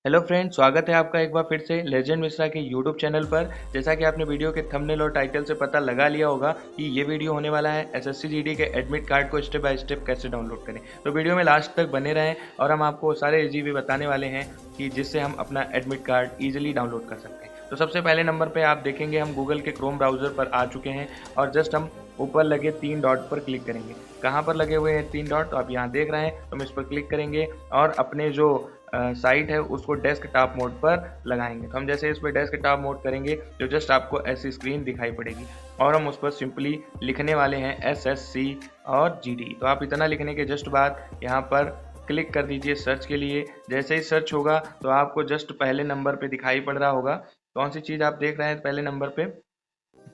Hello friend, स्वागत है आपका एक बार फिर से लेजेंड मिश्रा के यूट्यूब चैनल पर। जैसा कि आपने वीडियो के थंबनेल और टाइटल से पता लगा लिया होगा कि ये वीडियो होने वाला है एसएससी जीडी के एडमिट कार्ड को स्टेप बाय स्टेप कैसे डाउनलोड करें। तो वीडियो में लास्ट तक बने रहें और हम आपको सारे इजी वे बताने वाले हैं कि जिससे हम अपना एडमिट कार्ड ईजिली डाउनलोड कर सकते हैं। तो सबसे पहले नंबर पर आप देखेंगे हम गूगल के क्रोम ब्राउज़र पर आ चुके हैं और जस्ट हम ऊपर लगे 3 डॉट पर क्लिक करेंगे। कहाँ पर लगे हुए हैं 3 डॉट, तो आप यहाँ देख रहे हैं, तो हम इस पर क्लिक करेंगे और अपने जो साइट है उसको डेस्कटॉप मोड पर लगाएंगे। तो हम जैसे इस पर डेस्कटॉप मोड करेंगे तो जस्ट आपको ऐसी स्क्रीन दिखाई पड़ेगी और हम उस पर सिंपली लिखने वाले हैं एसएससी और जीडी। तो आप इतना लिखने के जस्ट बाद यहाँ पर क्लिक कर दीजिए सर्च के लिए। जैसे ही सर्च होगा तो आपको जस्ट पहले नंबर पे दिखाई पड़ रहा होगा कौन सी चीज़ आप देख रहे हैं पहले नंबर पे।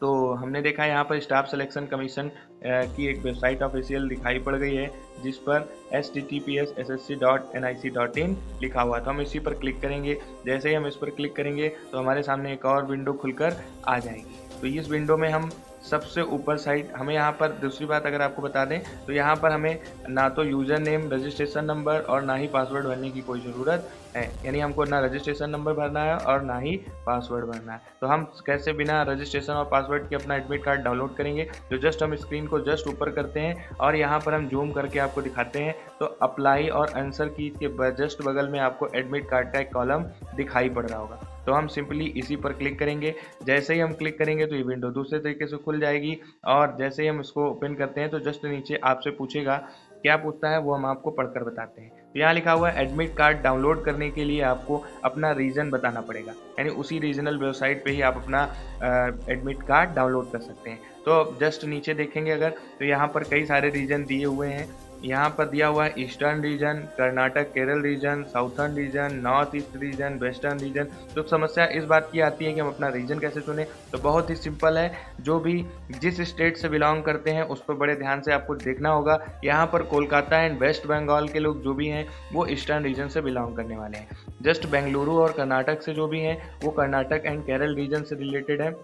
तो हमने देखा यहाँ पर स्टाफ सिलेक्शन कमीशन की एक वेबसाइट ऑफिशियल दिखाई पड़ गई है जिस पर https://ssc.nic.in लिखा हुआ। तो हम इसी पर क्लिक करेंगे। जैसे ही हम इस पर क्लिक करेंगे तो हमारे सामने एक और विंडो खुलकर आ जाएगी। तो इस विंडो में हम सबसे ऊपर साइड हमें यहाँ पर दूसरी बात अगर आपको बता दें तो यहाँ पर हमें ना तो यूज़र नेम, रजिस्ट्रेशन नंबर और ना ही पासवर्ड भरने की कोई ज़रूरत है। यानी हमको ना रजिस्ट्रेशन नंबर भरना है और ना ही पासवर्ड भरना है। तो हम कैसे बिना रजिस्ट्रेशन और पासवर्ड के अपना एडमिट कार्ड डाउनलोड करेंगे, तो जस्ट हम स्क्रीन को जस्ट ऊपर करते हैं और यहाँ पर हम जूम करके आपको दिखाते हैं। तो अप्लाई और आंसर की के जस्ट बगल में आपको एडमिट कार्ड का एक कॉलम दिखाई पड़ रहा होगा। तो हम सिंपली इसी पर क्लिक करेंगे। जैसे ही हम क्लिक करेंगे तो ये विंडो दूसरे तरीके से खुल जाएगी और जैसे ही हम इसको ओपन करते हैं तो जस्ट नीचे आपसे पूछेगा, क्या पूछता है वो हम आपको पढ़कर बताते हैं। तो यहाँ लिखा हुआ है एडमिट कार्ड डाउनलोड करने के लिए आपको अपना रीजन बताना पड़ेगा, यानी उसी रीजनल वेबसाइट पे ही आप अपना एडमिट कार्ड डाउनलोड कर सकते हैं। तो जस्ट नीचे देखेंगे अगर तो यहाँ पर कई सारे रीजन दिए हुए हैं। यहाँ पर दिया हुआ है eastern region, Karnataka Kerala region, southern region, north east region, western region. तो समस्या इस बात की आती है कि हम अपना रीजन कैसे चुनें। तो बहुत ही सिंपल है, जो भी जिस स्टेट से बिलोंग करते हैं उस पर बड़े ध्यान से आपको देखना होगा। यहाँ पर कोलकाता एंड वेस्ट बंगाल के लोग जो भी हैं वो ईस्टर्न रीजन से बिलोंग करने वाले हैं। जस्ट बेंगलुरु और कर्नाटक से जो भी हैं वो कर्नाटक एंड केरल रीजन से रिलेटेड है।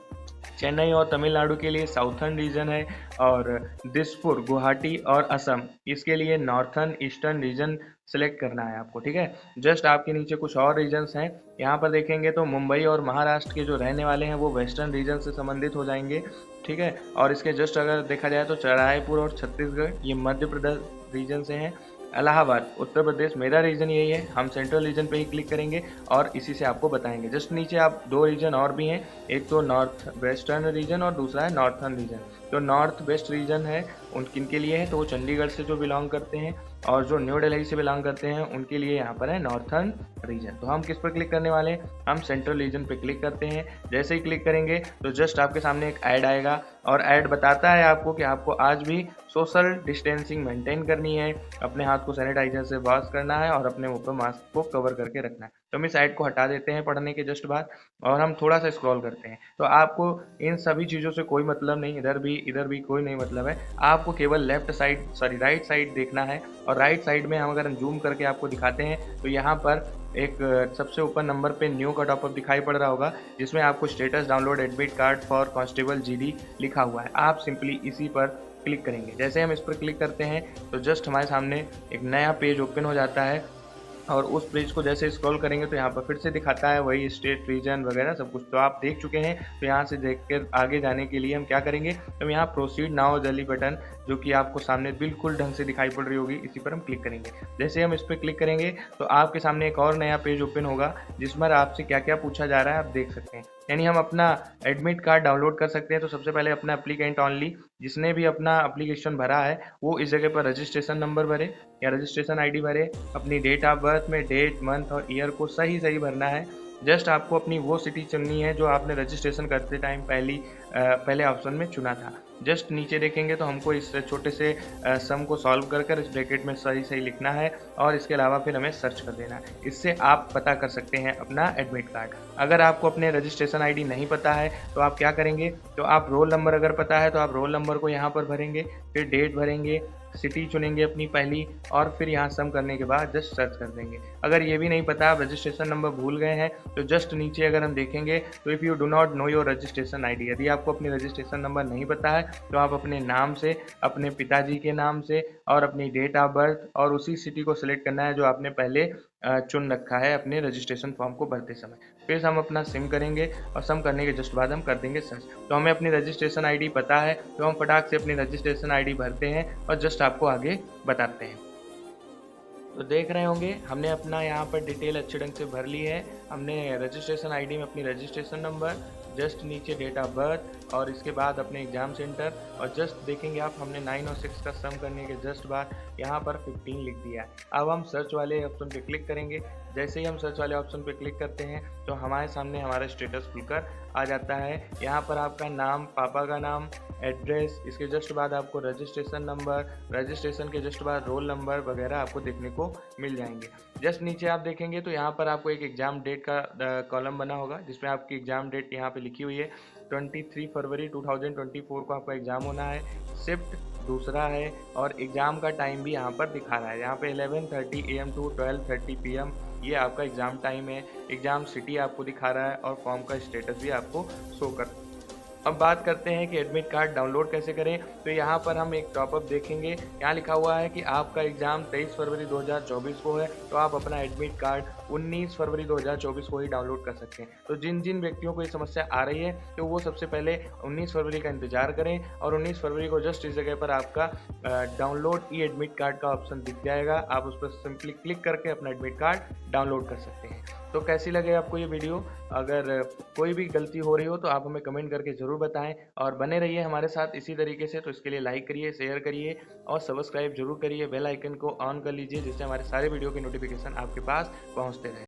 चेन्नई और तमिलनाडु के लिए साउथर्न रीजन है और दिसपुर, गुवाहाटी और असम इसके लिए नॉर्थर्न ईस्टर्न रीजन सेलेक्ट करना है आपको। ठीक है, जस्ट आपके नीचे कुछ और रीजन्स हैं। यहाँ पर देखेंगे तो मुंबई और महाराष्ट्र के जो रहने वाले हैं वो वेस्टर्न रीजन से संबंधित हो जाएंगे। ठीक है, और इसके जस्ट अगर देखा जाए तो रायपुर और छत्तीसगढ़ ये मध्य प्रदेश रीजन से हैं। इलाहाबाद उत्तर प्रदेश, मेरा रीजन यही है। हम सेंट्रल रीजन पे ही क्लिक करेंगे और इसी से आपको बताएंगे। जस्ट नीचे आप दो रीजन और भी हैं, एक तो नॉर्थ वेस्टर्न रीजन और दूसरा है नॉर्थर्न रीजन। जो नॉर्थ वेस्ट रीजन है उन किन के लिए है, तो वो चंडीगढ़ से जो बिलोंग करते हैं और जो न्यू दिल्ली से बिलोंग करते हैं उनके लिए यहाँ पर है नॉर्थर्न रीजन। तो हम किस पर क्लिक करने वाले हैं, हम सेंट्रल रीजन पे क्लिक करते हैं। जैसे ही क्लिक करेंगे तो जस्ट आपके सामने एक ऐड आएगा और ऐड बताता है आपको कि आपको आज भी सोशल डिस्टेंसिंग मेंटेन करनी है, अपने हाथ को सैनिटाइजर से वॉश करना है और अपने मुंह पर मास्क को कवर करके रखना है। तो हम इस ऐड को हटा देते हैं पढ़ने के जस्ट बाद और हम थोड़ा सा स्क्रॉल करते हैं। तो आपको इन सभी चीज़ों से कोई मतलब नहीं, इधर भी कोई नहीं मतलब है। आपको केवल लेफ्ट साइड राइट साइड देखना है और राइट साइड में हम अगर जूम करके आपको दिखाते हैं तो यहाँ पर एक सबसे ऊपर नंबर पे न्यू का टॉपअप दिखाई पड़ रहा होगा जिसमें आपको status download admit card for constable GD लिखा हुआ है। आप सिंपली इसी पर क्लिक करेंगे। जैसे हम इस पर क्लिक करते हैं तो जस्ट हमारे सामने एक नया पेज ओपन हो जाता है और उस पेज को जैसे स्क्रॉल करेंगे तो यहाँ पर फिर से दिखाता है वही स्टेट रीजन वगैरह सब कुछ। तो आप देख चुके हैं, तो यहाँ से देख कर आगे जाने के लिए हम क्या करेंगे, तो हम यहाँ प्रोसीड नाउ जल्दी बटन जो कि आपको सामने बिल्कुल ढंग से दिखाई पड़ रही होगी, इसी पर हम क्लिक करेंगे। जैसे हम इस पर क्लिक करेंगे तो आपके सामने एक और नया पेज ओपन होगा जिस पर आपसे क्या क्या पूछा जा रहा है आप देख सकते हैं। यानी हम अपना एडमिट कार्ड डाउनलोड कर सकते हैं। तो सबसे पहले अपना एप्लीकेंट ऑनली जिसने भी अपना एप्लीकेशन भरा है वो इस जगह पर रजिस्ट्रेशन नंबर भरे या रजिस्ट्रेशन आईडी भरे। अपनी डेट ऑफ बर्थ में डेट, मंथ और ईयर को सही भरना है। जस्ट आपको अपनी वो सिटी चुननी है जो आपने रजिस्ट्रेशन करते टाइम पहले ऑप्शन में चुना था। जस्ट नीचे देखेंगे तो हमको इस छोटे से सम को सॉल्व कर इस ब्रैकेट में सही लिखना है और इसके अलावा फिर हमें सर्च कर देना है। इससे आप पता कर सकते हैं अपना एडमिट कार्ड। अगर आपको अपने रजिस्ट्रेशन आईडी नहीं पता है तो आप क्या करेंगे, तो आप रोल नंबर अगर पता है तो आप रोल नंबर को यहाँ पर भरेंगे, फिर डेट भरेंगे, सिटी चुनेंगे अपनी पहली और फिर यहाँ सम करने के बाद जस्ट सर्च कर देंगे। अगर ये भी नहीं पता, आप रजिस्ट्रेशन नंबर भूल गए हैं, तो जस्ट नीचे अगर हम देखेंगे तो if you do not know your registration ID, यदि आपको अपनी रजिस्ट्रेशन नंबर नहीं पता है तो आप अपने नाम से, अपने पिताजी के नाम से और अपनी डेट ऑफ बर्थ और उसी सिटी को सिलेक्ट करना है जो आपने पहले चुन रखा है अपने रजिस्ट्रेशन फॉर्म को भरते समय। फिर हम अपना सिम करेंगे और सम करने के जस्ट बाद हम कर देंगे सर्च। तो हमें अपनी रजिस्ट्रेशन आईडी पता है, तो हम फटाक से अपनी रजिस्ट्रेशन आईडी भरते हैं और जस्ट आपको आगे बताते हैं। तो देख रहे होंगे हमने अपना यहाँ पर डिटेल अच्छे ढंग से भर ली है। हमने रजिस्ट्रेशन आईडी में अपनी रजिस्ट्रेशन नंबर, जस्ट नीचे डेट ऑफ बर्थ और इसके बाद अपने एग्ज़ाम सेंटर, और जस्ट देखेंगे आप हमने 9 और 6 का सम करने के जस्ट बाद यहाँ पर 15 लिख दिया है। अब हम सर्च वाले ऑप्शन पे क्लिक करेंगे। जैसे ही हम सर्च वाले ऑप्शन पे क्लिक करते हैं तो हमारे सामने हमारा स्टेटस खुलकर आ जाता है। यहाँ पर आपका नाम, पापा का नाम, एड्रेस, इसके जस्ट बाद आपको रजिस्ट्रेशन नंबर, रजिस्ट्रेशन के जस्ट बाद रोल नंबर वगैरह आपको देखने को मिल जाएंगे। जस्ट नीचे आप देखेंगे तो यहाँ पर आपको एक एग्ज़ाम डेट का कॉलम बना होगा जिसमें आपकी एग्ज़ाम डेट यहाँ पे लिखी हुई है। 23 फरवरी 2024 को आपका एग्ज़ाम होना है। शिफ्ट दूसरा है और एग्ज़ाम का टाइम भी यहाँ पर दिखा रहा है। यहाँ पे 11:30 AM टू 12:30 PM ये आपका एग्ज़ाम टाइम है। एग्ज़ाम सिटी आपको दिखा रहा है और फॉर्म का स्टेटस भी आपको शो कर। अब बात करते हैं कि एडमिट कार्ड डाउनलोड कैसे करें। तो यहाँ पर हम एक टॉपअप देखेंगे। यहाँ लिखा हुआ है कि आपका एग्ज़ाम 23 फरवरी 2024 को है, तो आप अपना एडमिट कार्ड 19 फरवरी 2024 को ही डाउनलोड कर सकते हैं। तो जिन जिन व्यक्तियों को ये समस्या आ रही है तो वो सबसे पहले 19 फरवरी का इंतज़ार करें और 19 फरवरी को जस्ट इस जगह पर आपका डाउनलोड ई एडमिट कार्ड का ऑप्शन दिख जाएगा। आप उस पर सिंपली क्लिक करके अपना एडमिट कार्ड डाउनलोड कर सकते हैं। तो कैसी लगे आपको ये वीडियो? अगर कोई भी गलती हो रही हो तो आप हमें कमेंट करके ज़रूर बताएं और बने रहिए हमारे साथ इसी तरीके से। तो इसके लिए लाइक करिए, शेयर करिए और सब्सक्राइब जरूर करिए। बेल आइकन को ऑन कर लीजिए जिससे हमारे सारे वीडियो के नोटिफिकेशन आपके पास पहुंचते रहें।